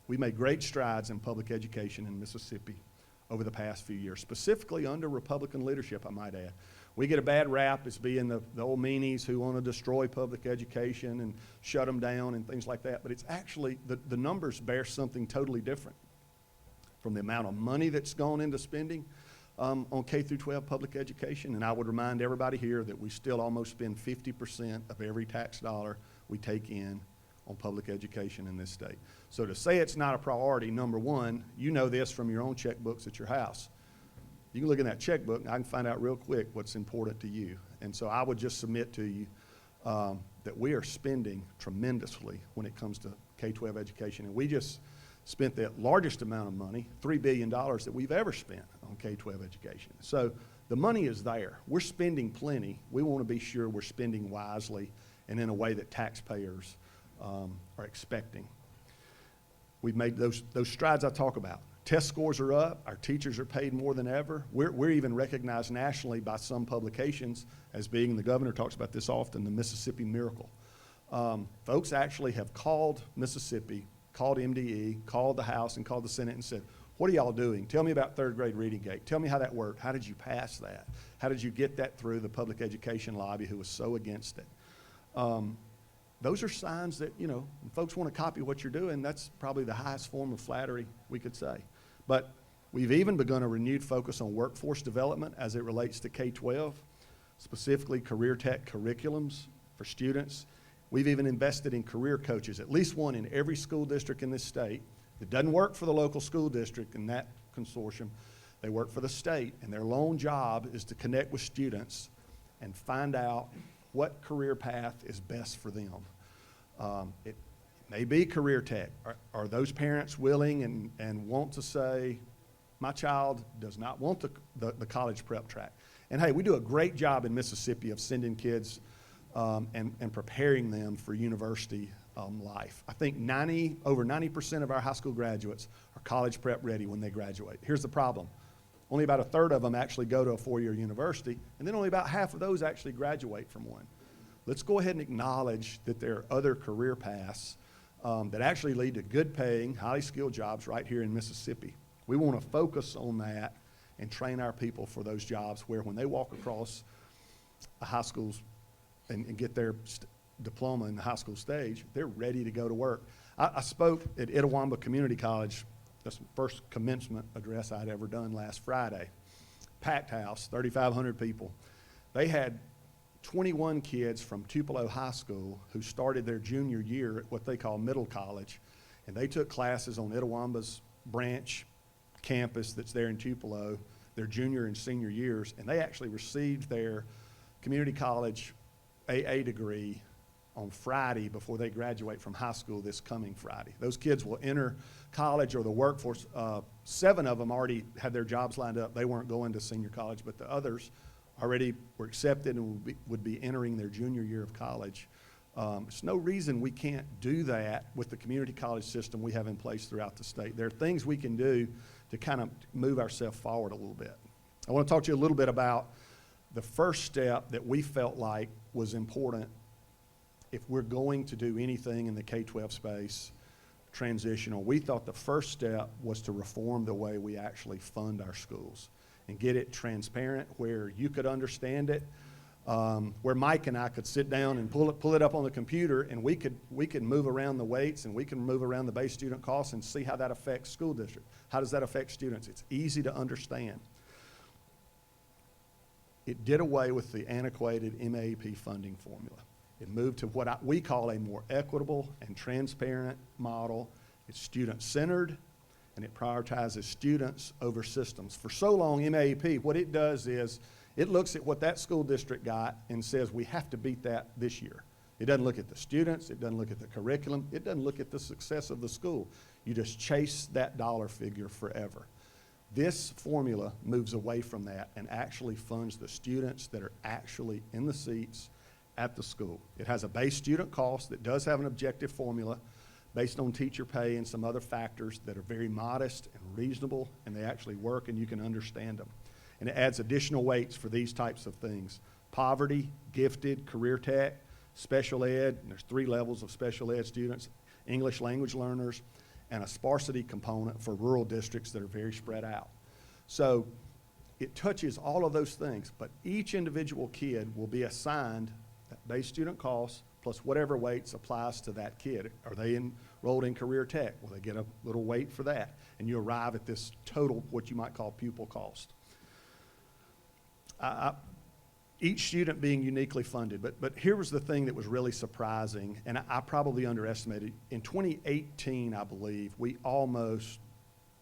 We made great strides in public education in Mississippi over the past few years, specifically under Republican leadership, I might add. We get a bad rap as being the old meanies who want to destroy public education and shut them down and things like that, but it's actually, the numbers bear something totally different. From the amount of money that's gone into spending on K through 12 public education, and I would remind everybody here that we still almost spend 50% of every tax dollar we take in on public education in this state. So to say it's not a priority, number one, you know this from your own checkbooks at your house. You can look in that checkbook and I can find out real quick what's important to you. And so I would just submit to you that we are spending tremendously when it comes to K-12 education. And we just spent the largest amount of money, $3 billion that we've ever spent on K-12 education. So the money is there. We're spending plenty. We want to be sure we're spending wisely and in a way that taxpayers are expecting. We've made those strides I talk about. Test scores are up. Our teachers are paid more than ever. We're even recognized nationally by some publications as being, the governor talks about this often, the Mississippi Miracle. Folks actually have called Mississippi, called MDE, called the House, and called the Senate and said, what are y'all doing? Tell me about third grade reading gate. Tell me how that worked. How did you pass that? How did you get that through the public education lobby who was so against it? Those are signs that, you know, when folks want to copy what you're doing, that's probably the highest form of flattery we could say. But we've even begun a renewed focus on workforce development as it relates to K-12, specifically career tech curriculums for students. We've even invested in career coaches, at least one in every school district in this state. It doesn't work for the local school district in that consortium. They work for the state, and their lone job is to connect with students and find out what career path is best for them. It may be career tech. Are those parents willing and want to say, my child does not want the college prep track? And hey, we do a great job in Mississippi of sending kids and preparing them for university life. I think over 90% of our high school graduates are college prep ready when they graduate. Here's the problem. Only about a third of them actually go to a four-year university, and then only about half of those actually graduate from one. Let's go ahead and acknowledge that there are other career paths that actually lead to good paying, highly skilled jobs right here in Mississippi. We want to focus on that and train our people for those jobs where when they walk across a high school and get their diploma in the high school stage, they're ready to go to work. I spoke at Itawamba Community College. That's the first commencement address I'd ever done last Friday. Packed house, 3,500 people. They had 21 kids from Tupelo High School who started their junior year at what they call middle college, and they took classes on Itawamba's branch campus that's there in Tupelo, their junior and senior years, and they actually received their community college AA degree on Friday before they graduate from high school this coming Friday. Those kids will enter college or the workforce. 7 of them already had their jobs lined up. They weren't going to senior college, but the others already were accepted and would be entering their junior year of college. There's no reason we can't do that with the community college system we have in place throughout the state. There are things we can do to kind of move ourselves forward a little bit. I want to talk to you a little bit about the first step that we felt like was important if we're going to do anything in the K-12 space transitional. We thought the first step was to reform the way we actually fund our schools and get it transparent where you could understand it, where Mike and I could sit down and pull it up on the computer, and we could move around the weights and we can move around the base student costs and see how that affects school district. How does that affect students? It's easy to understand. It did away with the antiquated MAEP funding formula. It moved to what we call a more equitable and transparent model. It's student-centered, and it prioritizes students over systems. For so long, MAEP, what it does is it looks at what that school district got and says we have to beat that this year. It doesn't look at the students. It doesn't look at the curriculum. It doesn't look at the success of the school. You just chase that dollar figure forever. This formula moves away from that and actually funds the students that are actually in the seats at the school. It has a base student cost that does have an objective formula based on teacher pay and some other factors that are very modest and reasonable, and they actually work and you can understand them. And it adds additional weights for these types of things: poverty, gifted, career tech, special ed, and there's 3 levels of special ed students, English language learners, and a sparsity component for rural districts that are very spread out. So it touches all of those things, but each individual kid will be assigned that base student cost plus whatever weights applies to that kid. Are they enrolled in career tech? Well, they get a little weight for that, and you arrive at this total, what you might call pupil cost. Each student being uniquely funded, but here was the thing that was really surprising, and I probably underestimated. In 2018, I believe, we almost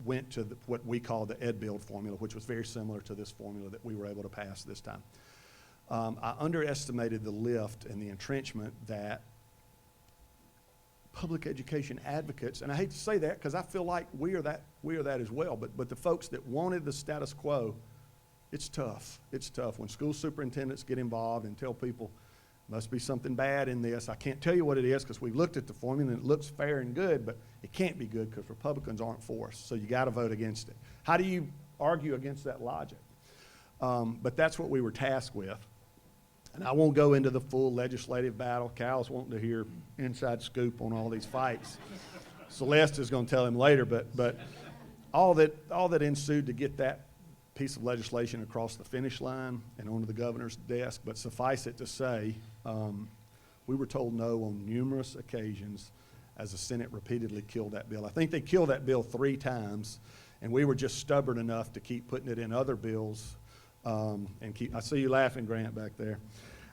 went to what we call the EdBuild formula, which was very similar to this formula that we were able to pass this time. I underestimated the lift and the entrenchment that public education advocates, and I hate to say that because I feel like we are that as well, but the folks that wanted the status quo, it's tough. It's tough when school superintendents get involved and tell people, must be something bad in this. I can't tell you what it is because we looked at the formula and it looks fair and good, but it can't be good because Republicans aren't for us, so you got to vote against it. How do you argue against that logic? But that's what we were tasked with. And I won't go into the full legislative battle. Cal's wanting to hear inside scoop on all these fights. Celeste is going to tell him later, but all that ensued to get that piece of legislation across the finish line and onto the governor's desk. But suffice it to say, we were told no on numerous occasions as the Senate repeatedly killed that bill. I think they killed that bill 3 times, and we were just stubborn enough to keep putting it in other bills. I see you laughing, Grant, back there.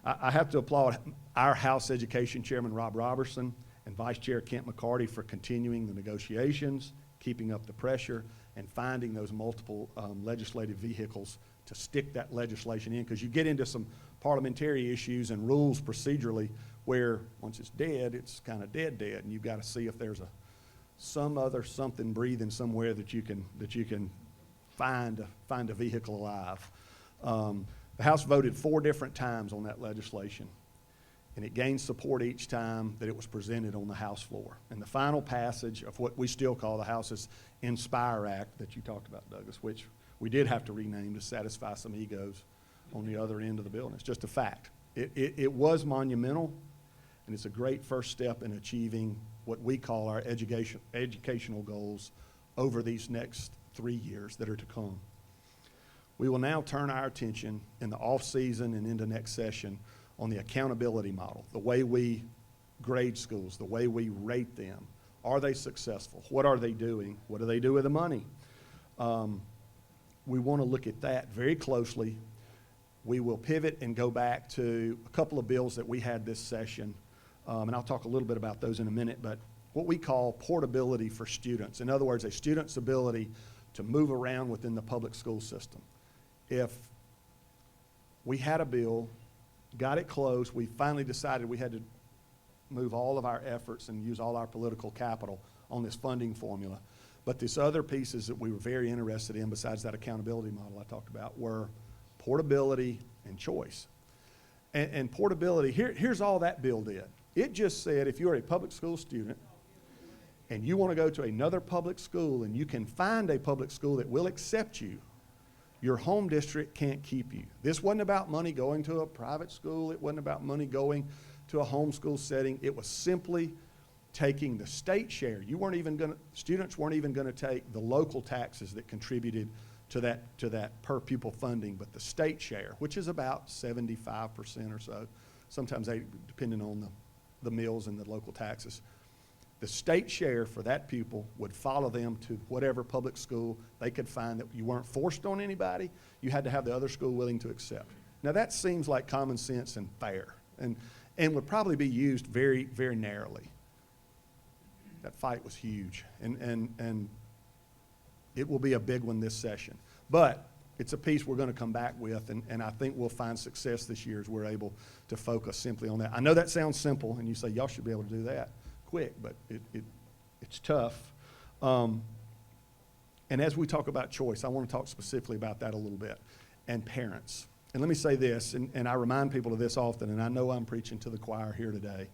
I have to applaud our House Education Chairman, Rob Robertson, and Vice Chair Kent McCarty for continuing the negotiations, keeping up the pressure, and finding those multiple legislative vehicles to stick that legislation in, because you get into some parliamentary issues and rules procedurally where once it's dead, it's kind of dead, and you've got to see if there's some other something breathing somewhere that you can find a vehicle alive. The House voted 4 different times on that legislation, and it gained support each time that it was presented on the House floor. And the final passage of what we still call the House's Inspire Act that you talked about, Douglas, which we did have to rename to satisfy some egos on the other end of the building. It's just a fact. It was monumental, and it's a great first step in achieving what we call our educational goals over these next 3 years that are to come. We will now turn our attention in the off-season and into next session on the accountability model, the way we grade schools, the way we rate them. Are they successful? What are they doing? What do they do with the money? We want to look at that very closely. We will pivot and go back to a couple of bills that we had this session, and I'll talk a little bit about those in a minute, but what we call portability for students. In other words, a student's ability to move around within the public school system. If we had a bill, got it close, we finally decided we had to move all of our efforts and use all our political capital on this funding formula. But these other pieces that we were very interested in, besides that accountability model I talked about, were portability and choice. And portability, here's all that bill did. It just said if you're a public school student and you want to go to another public school and you can find a public school that will accept you, your home district can't keep you. This wasn't about money going to a private school. It wasn't about money going to a homeschool setting. It was simply taking the state share. Students weren't even going to take the local taxes that contributed to that per pupil funding, but the state share, which is about 75% or so, sometimes depending on the mills and the local taxes. The state share for that pupil would follow them to whatever public school they could find. That you weren't forced on anybody. You had to have the other school willing to accept. Now that seems like common sense and fair, and would probably be used very, very narrowly. That fight was huge, and it will be a big one this session. But it's a piece we're going to come back with, and I think we'll find success this year as we're able to focus simply on that. I know that sounds simple, and you say, y'all should be able to do that quick, but it's tough. And as we talk about choice, I want to talk specifically about that a little bit, and parents. And let me say this, and I remind people of this often, and I know I'm preaching to the choir here today.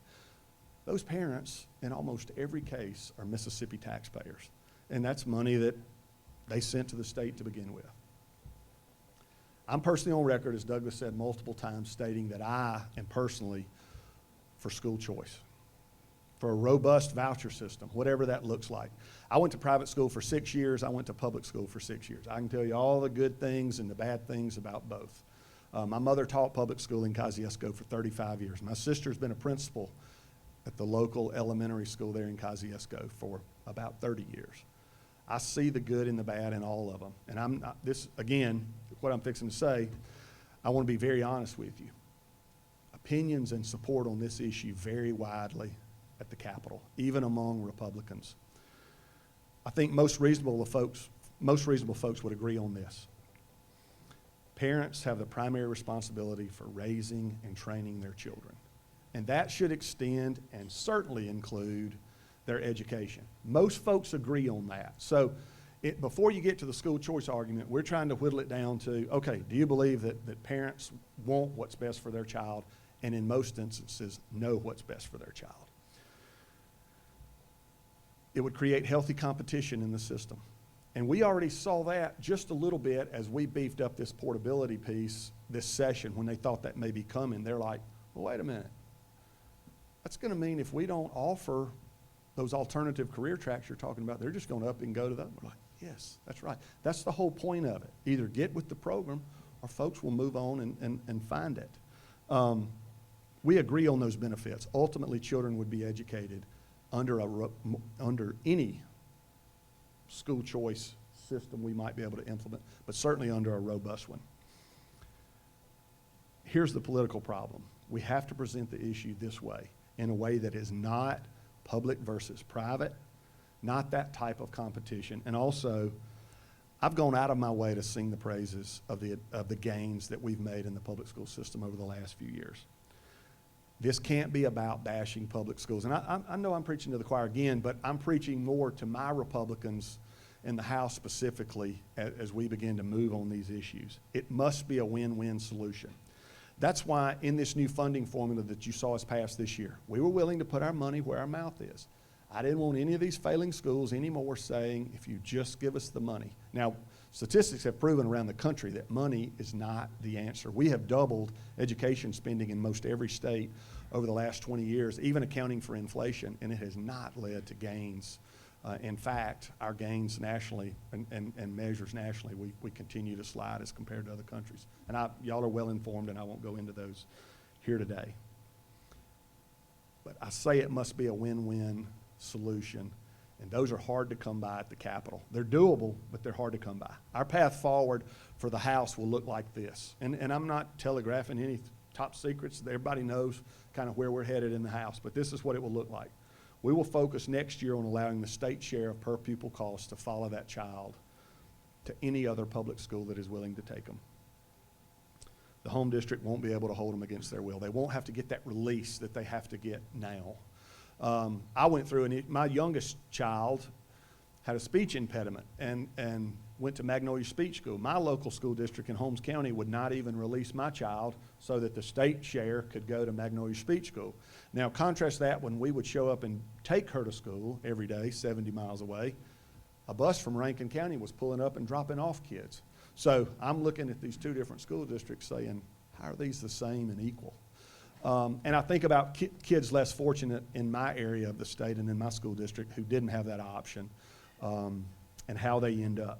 Those parents, in almost every case, are Mississippi taxpayers, and that's money that they sent to the state to begin with. I'm personally on record, as Douglas said multiple times, stating that I am personally for school choice. for a robust voucher system, whatever that looks like. I went to private school for 6 years. I went to public school for 6 years. I can tell you all the good things and the bad things about both. My mother taught public school in Kosciuszko for 35 years. My sister's been a principal at the local elementary school there in Kosciuszko for about 30 years. I see the good and the bad in all of them. And I'm not, this, again, what I'm fixing to say, I want to be very honest with you. Opinions and support on this issue vary widely at the Capitol, even among Republicans. I think most reasonable folks would agree on this. Parents have the primary responsibility for raising and training their children. And that should extend and certainly include their education. Most folks agree on that. So before you get to the school choice argument, we're trying to whittle it down to, okay, do you believe that parents want what's best for their child and in most instances know what's best for their child? It would create healthy competition in the system. And we already saw that just a little bit as we beefed up this portability piece this session when they thought that may be coming. They're like, well, wait a minute. That's going to mean if we don't offer those alternative career tracks you're talking about, they're just going to up and go to them. We're like, yes, that's right. That's the whole point of it. Either get with the program or folks will move on and find it. We agree on those benefits. Ultimately, children would be educated under any school choice system we might be able to implement, but certainly under a robust one. Here's the political problem. We have to present the issue this way, in a way that is not public versus private, not that type of competition. And also, I've gone out of my way to sing the praises of the gains that we've made in the public school system over the last few years. This can't be about bashing public schools. And I know I'm preaching to the choir again, but I'm preaching more to my Republicans in the House specifically as we begin to move on these issues. It must be a win-win solution. That's why in this new funding formula that you saw us pass this year, we were willing to put our money where our mouth is. I didn't want any of these failing schools anymore saying, if you just give us the money. Now, statistics have proven around the country that money is not the answer. We have doubled education spending in most every state over the last 20 years, even accounting for inflation, and it has not led to gains. In fact, our gains nationally and measures nationally, we continue to slide as compared to other countries. And y'all are well informed, and I won't go into those here today. But I say it must be a win-win solution, and those are hard to come by at the Capitol. They're doable, but they're hard to come by. Our path forward for the House will look like this. And I'm not telegraphing any top secrets. Everybody knows kind of where we're headed in the House, but this is what it will look like. We will focus next year on allowing the state share of per pupil costs to follow that child to any other public school that is willing to take them. The home district won't be able to hold them against their will. They won't have to get that release that they have to get now. I went through, and my youngest child had a speech impediment and went to Magnolia Speech School. My local school district in Holmes County would not even release my child so that the state share could go to Magnolia Speech School. Now, contrast that when we would show up and take her to school every day, 70 miles away, a bus from Rankin County was pulling up and dropping off kids. So I'm looking at these two different school districts saying, how are these the same and equal? And I think about kids less fortunate in my area of the state and in my school district who didn't have that option, and how they end up.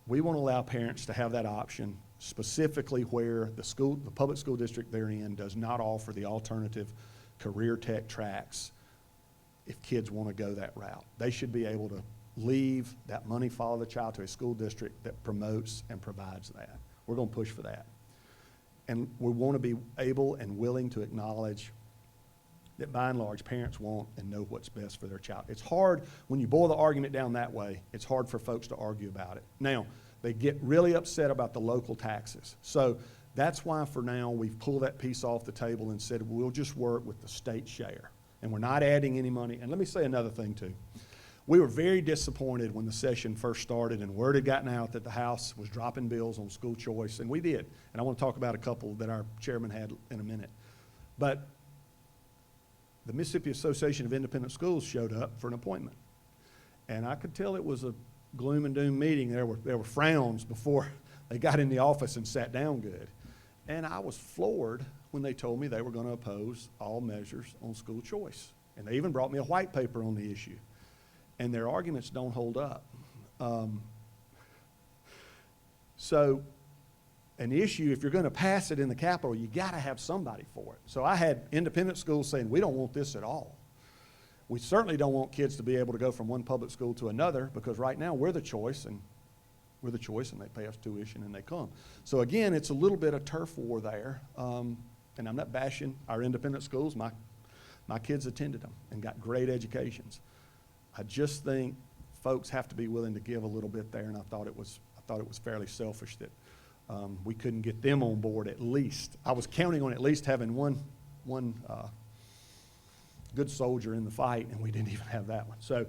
We want to allow parents to have that option, specifically where the public school district they're in does not offer the alternative career tech tracks if kids want to go that route. They should be able to leave that money, follow the child to a school district that promotes and provides that. We're going to push for that. And we want to be able and willing to acknowledge that by and large, parents want and know what's best for their child. It's hard, when you boil the argument down that way, it's hard for folks to argue about it. Now, they get really upset about the local taxes. So that's why for now we've pulled that piece off the table and said we'll just work with the state share. And we're not adding any money. And let me say another thing too. We were very disappointed when the session first started and word had gotten out that the House was dropping bills on school choice, and we did. And I want to talk about a couple that our chairman had in a minute. But the Mississippi Association of Independent Schools showed up for an appointment. And I could tell it was a gloom and doom meeting. There were frowns before they got in the office and sat down good. And I was floored when they told me they were going to oppose all measures on school choice. And they even brought me a white paper on the issue. And their arguments don't hold up. So an issue, if you're going to pass it in the Capitol, you got to have somebody for it. So I had independent schools saying, we don't want this at all. We certainly don't want kids to be able to go from one public school to another, because right now we're the choice, and they pay us tuition and they come. So again, it's a little bit of turf war there. And I'm not bashing our independent schools. My kids attended them and got great educations. I just think folks have to be willing to give a little bit there, and I thought it was fairly selfish that we couldn't get them on board at least. I was counting on at least having one good soldier in the fight, and we didn't even have that one. So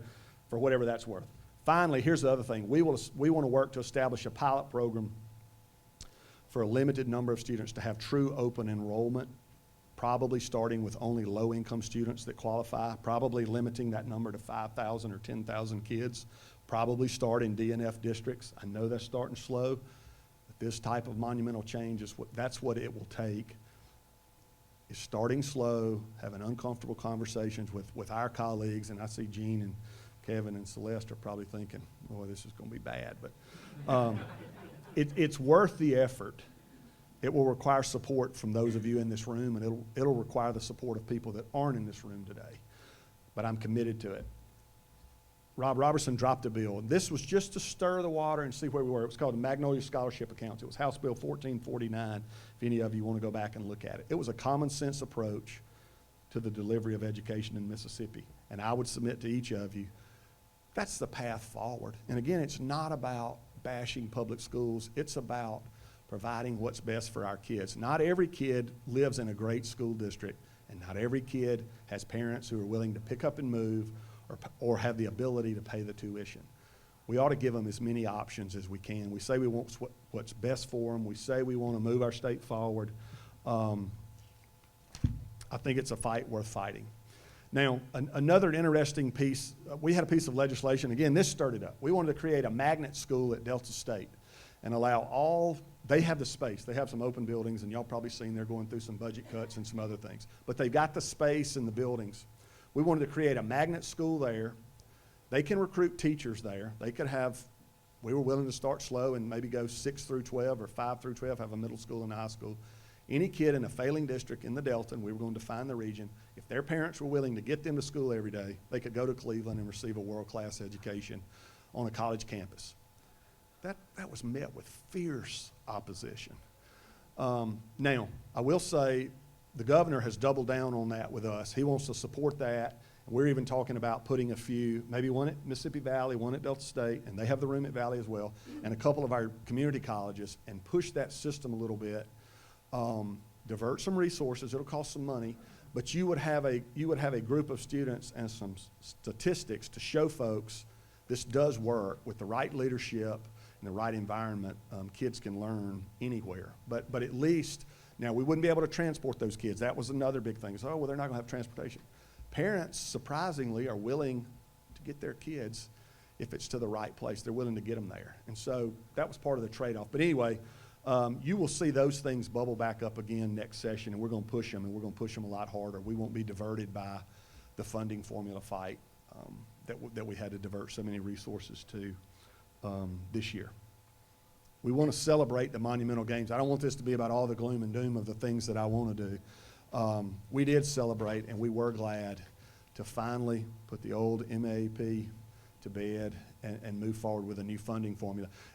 for whatever that's worth. Finally, here's the other thing. We want to work to establish a pilot program for a limited number of students to have true open enrollment, probably starting with only low-income students that qualify, probably limiting that number to 5,000 or 10,000 kids, probably start in DNF districts. I know that's starting slow, but this type of monumental change that's what it will take, is starting slow, having uncomfortable conversations with our colleagues, and I see Gene and Kevin and Celeste are probably thinking, boy, this is going to be bad, but it's worth the effort. It will require support from those of you in this room, and it'll require the support of people that aren't in this room today. But I'm committed to it. Rob Robertson dropped a bill. This was just to stir the water and see where we were. It was called the Magnolia Scholarship Accounts. It was House Bill 1449, if any of you want to go back and look at it. It was a common sense approach to the delivery of education in Mississippi. And I would submit to each of you, that's the path forward. And again, it's not about bashing public schools. It's about providing what's best for our kids. Not every kid lives in a great school district, and not every kid has parents who are willing to pick up and move or have the ability to pay the tuition. We ought to give them as many options as we can. We say we want what's best for them. We say we want to move our state forward. I think it's a fight worth fighting. Now, another interesting piece, we had a piece of legislation. Again, this stirred it up. We wanted to create a magnet school at Delta State and allow they have the space. They have some open buildings, and y'all probably seen they're going through some budget cuts and some other things. But they've got the space and the buildings. We wanted to create a magnet school there. They can recruit teachers there. We were willing to start slow and maybe go 6 through 12 or 5 through 12, have a middle school and a high school. Any kid in a failing district in the Delta, and we were going to define the region, if their parents were willing to get them to school every day, they could go to Cleveland and receive a world-class education on a college campus. That was met with fierce opposition. Now, I will say the governor has doubled down on that with us. He wants to support that. We're even talking about putting a few, maybe one at Mississippi Valley, one at Delta State, and they have the room at Valley as well, and a couple of our community colleges, and push that system a little bit. Divert some resources. It'll cost some money, but you would have a group of students and some statistics to show folks this does work with the right leadership and the right environment. Kids can learn anywhere, but at least now we wouldn't be able to transport those kids. That was another big thing. So, well, they're not going to have transportation. Parents, surprisingly, are willing to get their kids if it's to the right place. They're willing to get them there, and so that was part of the trade-off. But anyway. You will see those things bubble back up again next session, and we're going to push them, and we're going to push them a lot harder. We won't be diverted by the funding formula fight that we had to divert so many resources to this year. We want to celebrate the monumental games. I don't want this to be about all the gloom and doom of the things that I want to do. We did celebrate, and we were glad to finally put the old MAP to bed and move forward with a new funding formula.